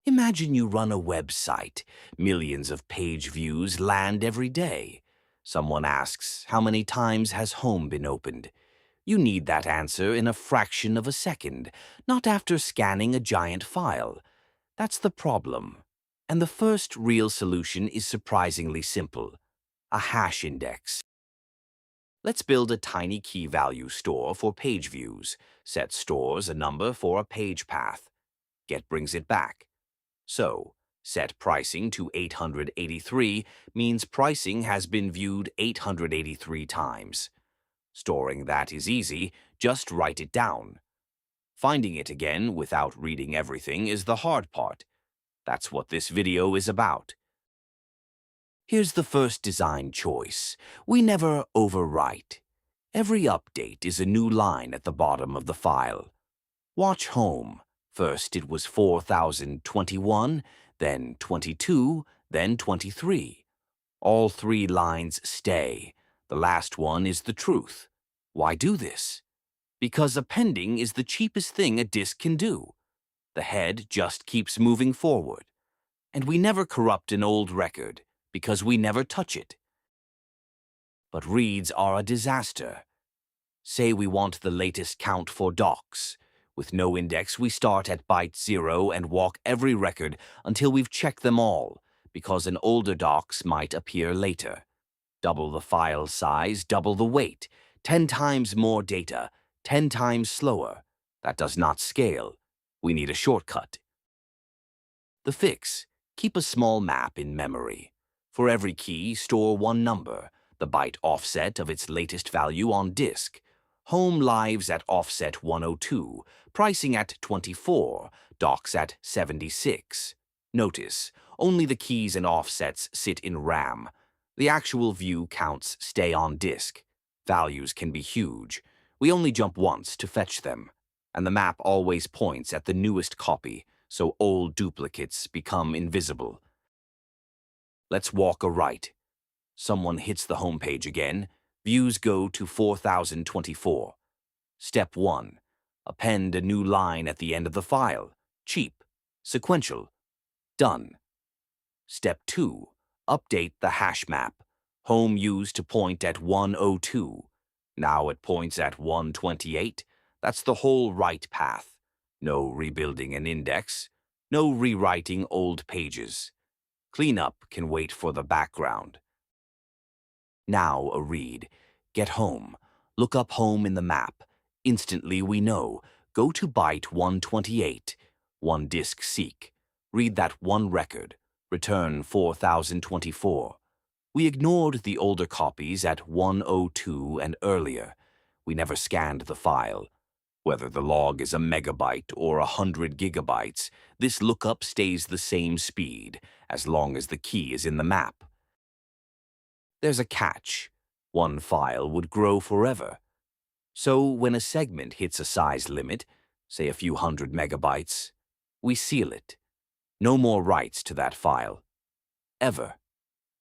Imagine you run a website. Millions of page views land every day. Someone asks, how many times has home been opened? You need that answer in a fraction of a second, not after scanning a giant file. That's the problem. And the first real solution is surprisingly simple: a hash index. Let's build a tiny key value store for page views. Set stores a number for a page path. Get brings it back. So, set pricing to 883 means pricing has been viewed 883 times. Storing that is easy, just write it down. Finding it again without reading everything is the hard part. That's what this video is about. Here's the first design choice. We never overwrite. Every update is a new line at the bottom of the file. Watch home. First it was 4021, then 22, then 23. All three lines stay. The last one is the truth. Why do this? Because appending is the cheapest thing a disk can do. The head just keeps moving forward. And we never corrupt an old record, because we never touch it. But reads are a disaster. Say we want the latest count for docs. With no index, we start at byte 0 and walk every record until we've checked them all, because an older docs might appear later. Double the file size, double the weight, 10 times more data, 10 times slower. That does not scale. We need a shortcut. The fix: keep a small map in memory. For every key, store one number, the byte offset of its latest value on disk. Home lives at offset 102, pricing at 24, docs at 76. Notice, only the keys and offsets sit in RAM. The actual view counts stay on disk. Values can be huge. We only jump once to fetch them. And the map always points at the newest copy, so old duplicates become invisible. Let's walk a right. Someone hits the home page again. Views go to 4024. Step 1. Append a new line at the end of the file. Cheap. Sequential. Done. Step 2. Update the hash map. Home used to point at 102. Now it points at 128. That's the whole write path. No rebuilding an index. No rewriting old pages. Cleanup can wait for the background. Now a read. Get home. Look up home in the map. Instantly we know. Go to byte 128. One disk seek. Read that one record. Return 4024. We ignored the older copies at 102 and earlier. We never scanned the file. Whether the log is a megabyte or 100 gigabytes, this lookup stays the same speed as long as the key is in the map. There's a catch. One file would grow forever. So when a segment hits a size limit, say a few hundred megabytes, we seal it. No more writes to that file. Ever.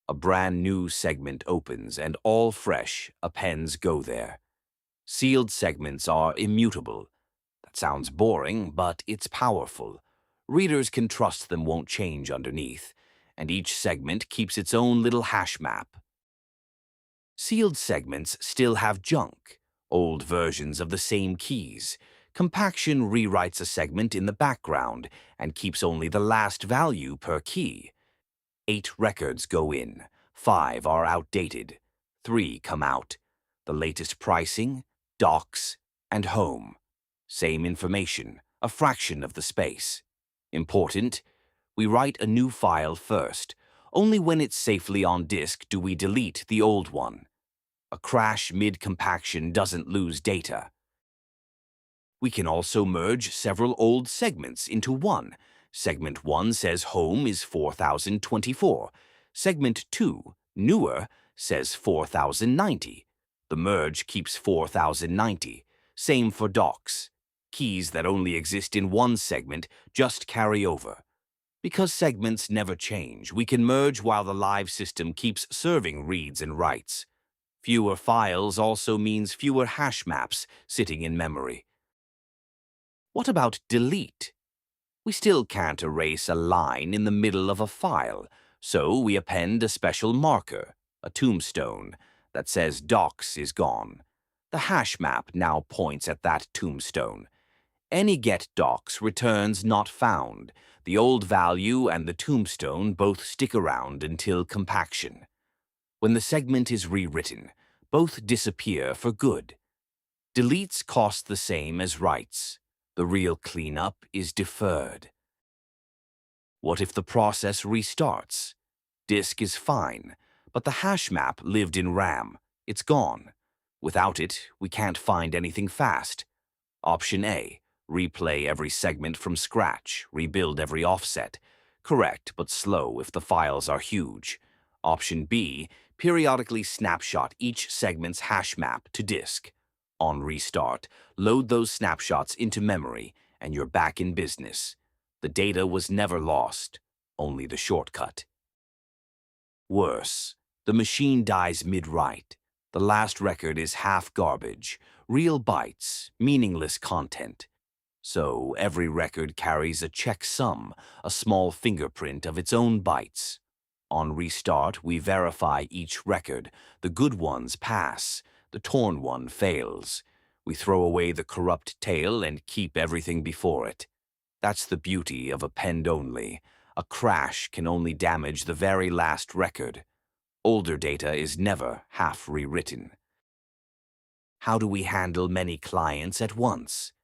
A brand new segment opens and all fresh appends go there. Sealed segments are immutable. That sounds boring, but it's powerful. Readers can trust them won't change underneath, and each segment keeps its own little hash map. Sealed segments still have junk, old versions of the same keys. Compaction rewrites a segment in the background and keeps only the last value per key. 8 records go in, 5 are outdated, 3 come out. The latest pricing, docs, and home. Same information, a fraction of the space. Important: we write a new file first. Only when it's safely on disk do we delete the old one. A crash mid-compaction doesn't lose data. We can also merge several old segments into one. Segment 1 says home is 4024. Segment 2, newer, says 4090. The merge keeps 4090. Same for docs. Keys that only exist in one segment just carry over. Because segments never change, we can merge while the live system keeps serving reads and writes. Fewer files also means fewer hash maps sitting in memory. What about delete? We still can't erase a line in the middle of a file, so we append a special marker, a tombstone, that says docs is gone. The hash map now points at that tombstone. Any get docs returns not found. The old value and the tombstone both stick around until compaction. When the segment is rewritten, both disappear for good. Deletes cost the same as writes. The real cleanup is deferred. What if the process restarts? Disk is fine, but the hash map lived in RAM. It's gone. Without it, we can't find anything fast. Option A, replay every segment from scratch, rebuild every offset. Correct, but slow if the files are huge. Option B, periodically snapshot each segment's hash map to disk. On restart, load those snapshots into memory, and you're back in business. The data was never lost, only the shortcut. Worse, the machine dies mid-write. The last record is half garbage, real bytes, meaningless content. So every record carries a checksum, a small fingerprint of its own bytes. On restart, we verify each record. The good ones pass, the torn one fails. We throw away the corrupt tail and keep everything before it. That's the beauty of append-only. A crash can only damage the very last record. Older data is never half rewritten. How do we handle many clients at once?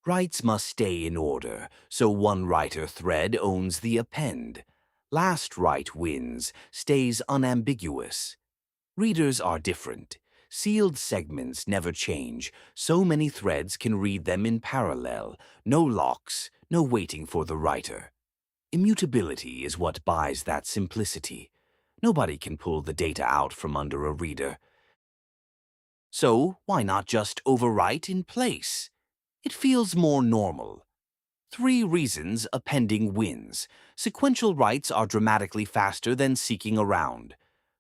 Writes must stay in order, so one writer thread owns the append. Last write wins, stays unambiguous. Readers are different. Sealed segments never change. So many threads can read them in parallel. No locks, no waiting for the writer. Immutability is what buys that simplicity. Nobody can pull the data out from under a reader. So why not just overwrite in place? It feels more normal. 3 reasons appending wins. Sequential writes are dramatically faster than seeking around.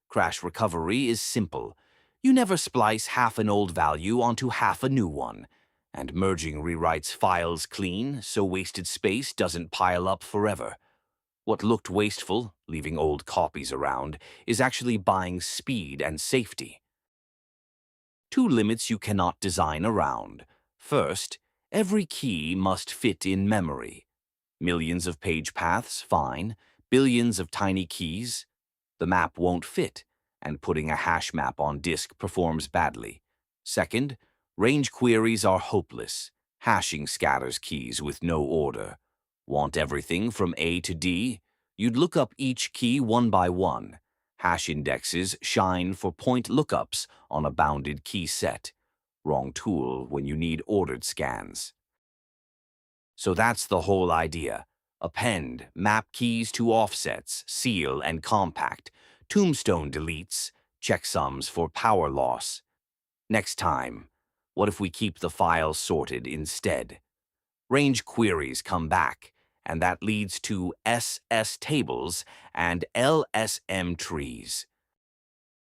Crash recovery is simple. You never splice half an old value onto half a new one. And merging rewrites files clean, so wasted space doesn't pile up forever. What looked wasteful, leaving old copies around, is actually buying speed and safety. 2 limits you cannot design around. First, every key must fit in memory. Millions of page paths, fine. Billions of tiny keys, the map won't fit, and putting a hash map on disk performs badly. Second, range queries are hopeless. Hashing scatters keys with no order. Want everything from A to D? You'd look up each key one by one. Hash indexes shine for point lookups on a bounded key set. Wrong tool when you need ordered scans. So that's the whole idea. Append, map keys to offsets, seal, and compact. Tombstone deletes, checksums for power loss. Next time, what if we keep the file sorted instead? Range queries come back, and that leads to SS tables and LSM trees.